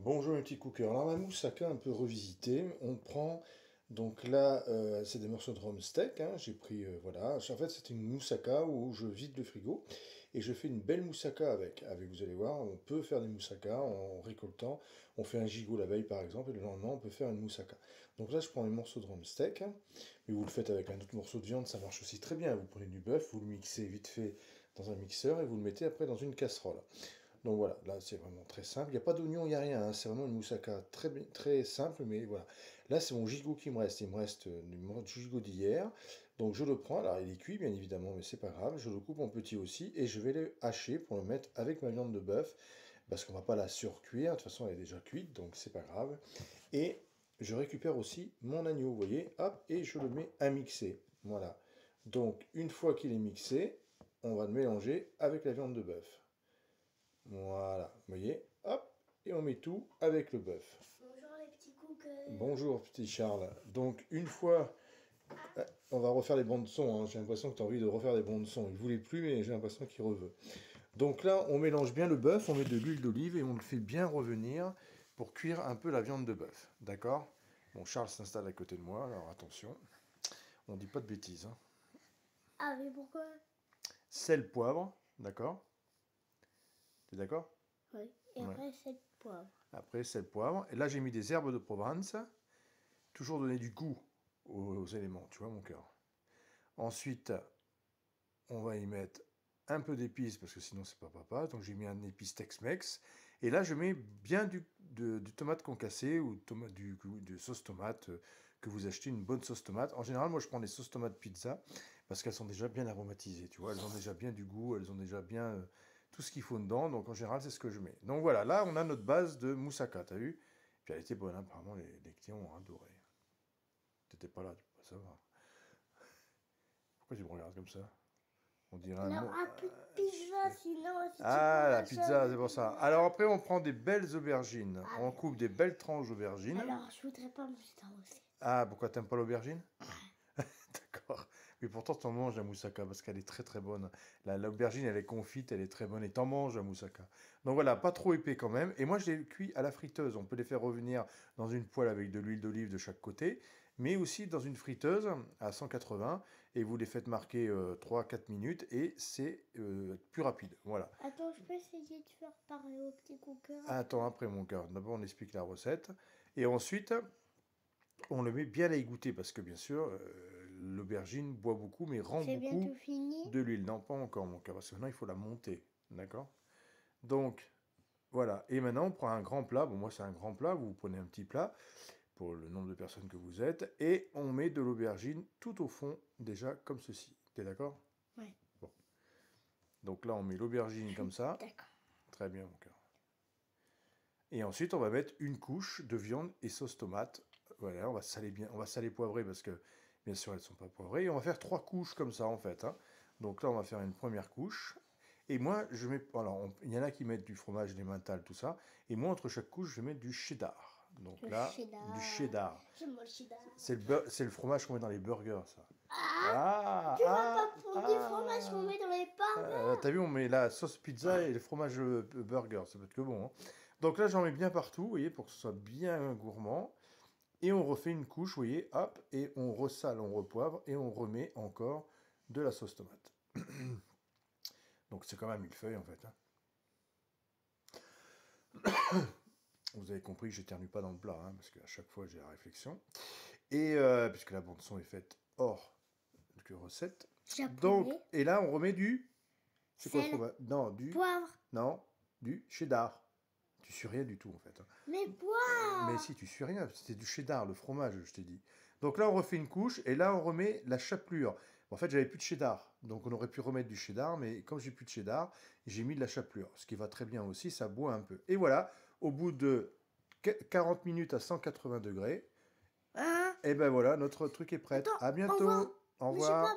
Bonjour mes petits cookers. Alors ma moussaka un peu revisitée, on prend donc là c'est des morceaux de rhum steak, hein. J'ai pris voilà, en fait c'est une moussaka où je vide le frigo et je fais une belle moussaka avec vous allez voir, on peut faire des moussakas en récoltant, on fait un gigot la veille par exemple et le lendemain on peut faire une moussaka. Donc là je prends les morceaux de rhum steak, hein, mais vous le faites avec un autre morceau de viande, ça marche aussi très bien. Vous prenez du bœuf, vous le mixez vite fait dans un mixeur et vous le mettez après dans une casserole. Donc voilà, là c'est vraiment très simple. Il n'y a pas d'oignon, il n'y a rien, hein. C'est vraiment une moussaka très simple, mais voilà. Là c'est mon gigot qui me reste. Il me reste du gigot d'hier. Donc je le prends. Alors il est cuit bien évidemment, mais c'est pas grave. Je le coupe en petits aussi et je vais le hacher pour le mettre avec ma viande de bœuf. Parce qu'on va pas la surcuire. De toute façon elle est déjà cuite, donc c'est pas grave. Et je récupère aussi mon agneau, vous voyez, hop, et je le mets à mixer. Voilà. Donc une fois qu'il est mixé, on va le mélanger avec la viande de bœuf. Voilà, vous voyez, hop, et on met tout avec le bœuf. Bonjour les petits cookers. Bonjour petit Charles. Donc une fois, on va refaire les bandes son, hein. J'ai l'impression que tu as envie de refaire des bandes son. Il voulait plus, mais j'ai l'impression qu'il reveut. Donc là, on mélange bien le bœuf, on met de l'huile d'olive et on le fait bien revenir pour cuire un peu la viande de bœuf. D'accord? Bon, Charles s'installe à côté de moi, alors attention, on dit pas de bêtises, hein. Ah mais pourquoi? Sel, poivre, d'accord? T'es d'accord? Oui. Et Ouais. après c'est le poivre. Après, sel, poivre. Et là, j'ai mis des herbes de Provence. Toujours donner du goût aux éléments, tu vois mon cœur. Ensuite, on va y mettre un peu d'épices, parce que sinon c'est pas papa. Donc j'ai mis un épice Tex-Mex. Et là, je mets bien du tomate concassé ou de sauce tomate que vous achetez, une bonne sauce tomate. En général, moi je prends des sauces tomates pizza, parce qu'elles sont déjà bien aromatisées, tu vois. Elles ont déjà bien du goût, elles ont déjà bien tout ce qu'il faut dedans. Donc en général, c'est ce que je mets. Donc voilà, là on a notre base de moussaka, t'as vu? Puis elle était bonne, hein, apparemment les clients ont adoré. T'étais pas là, tu peux pas savoir. Pourquoi tu me regardes comme ça? On dirait un Alors mot. un peu de pizza sinon si tu Ah, prends la la pizza, sauce c'est de pour ça. pizza. Alors après, on prend des belles aubergines. Ah On mais coupe des belles tranches d'aubergines. alors je voudrais pas me aussi. Ah, pourquoi t'aimes pas l'aubergine? D'accord. Mais pourtant, t'en manges la moussaka parce qu'elle est très bonne. L'aubergine, elle est confite, elle est très bonne et t'en manges la moussaka. Donc voilà, pas trop épais quand même. Et moi, je les cuis à la friteuse. On peut les faire revenir dans une poêle avec de l'huile d'olive de chaque côté, mais aussi dans une friteuse à 180. Et vous les faites marquer 3-4 minutes et c'est plus rapide. Voilà. Attends, je peux essayer de faire pareil au petit cooker Attends, après mon cœur. D'abord, on explique la recette. Et ensuite, on le met bien à égoutter parce que bien sûr, l'aubergine boit beaucoup, mais rend C'est beaucoup bientôt fini. de l'huile. Non, pas encore mon cœur, parce que maintenant il faut la monter. D'accord? Donc, voilà. Et maintenant, on prend un grand plat. Bon, moi, c'est un grand plat. Vous prenez un petit plat pour le nombre de personnes que vous êtes. Et on met de l'aubergine tout au fond, déjà comme ceci. T'es d'accord? Ouais. Bon. Donc là, on met l'aubergine comme ça. D'accord. Très bien, mon cœur. Et ensuite, on va mettre une couche de viande et sauce tomate. Voilà, on va saler bien, on va saler poivrer parce que, bien sûr, elles ne sont pas poivrées. Et on va faire 3 couches comme ça, en fait, hein. Donc là, on va faire une première couche. Et moi, je mets, alors, il y en a qui mettent du fromage, des mentales, tout ça. Et moi, entre chaque couche, je vais mettre du cheddar. Donc Le là, cheddar. du cheddar. J'aime le cheddar. C'est le fromage qu'on met dans les burgers, ça. Ah, tu vas pas prendre du fromage qu'on met dans les burgers. T'as vu, on met la sauce pizza et le fromage burger, ça peut être que bon, hein. Donc là, j'en mets bien partout, vous voyez, pour que ce soit bien gourmand. Et on refait une couche, vous voyez, hop, et on ressale, on repoivre, et on remet encore de la sauce tomate. Donc c'est comme un millefeuille, en fait, hein. Vous avez compris que j'éternue pas dans le plat, hein, parce qu'à chaque fois, j'ai la réflexion. Et puisque la bande-son est faite hors de recette. Donc, Japonais. et là, on remet du... C'est quoi le Sel. fromage? Non, du... Poivre. Non, du cheddar. Tu suis rien du tout, en fait, hein. Mais poivre. Mais si, tu suis rien, c'était du cheddar, le fromage, je t'ai dit. Donc là, on refait une couche, et là, on remet la chapelure. En fait, j'avais plus de cheddar, donc on aurait pu remettre du cheddar, mais comme j'ai plus de cheddar, j'ai mis de la chapelure, ce qui va très bien aussi, ça boit un peu. Et voilà, au bout de 40 minutes à 180 degrés, Hein? et ben voilà, notre truc est prêt. Attends, À au revoir. bientôt. Au Mais j'ai pas revoir.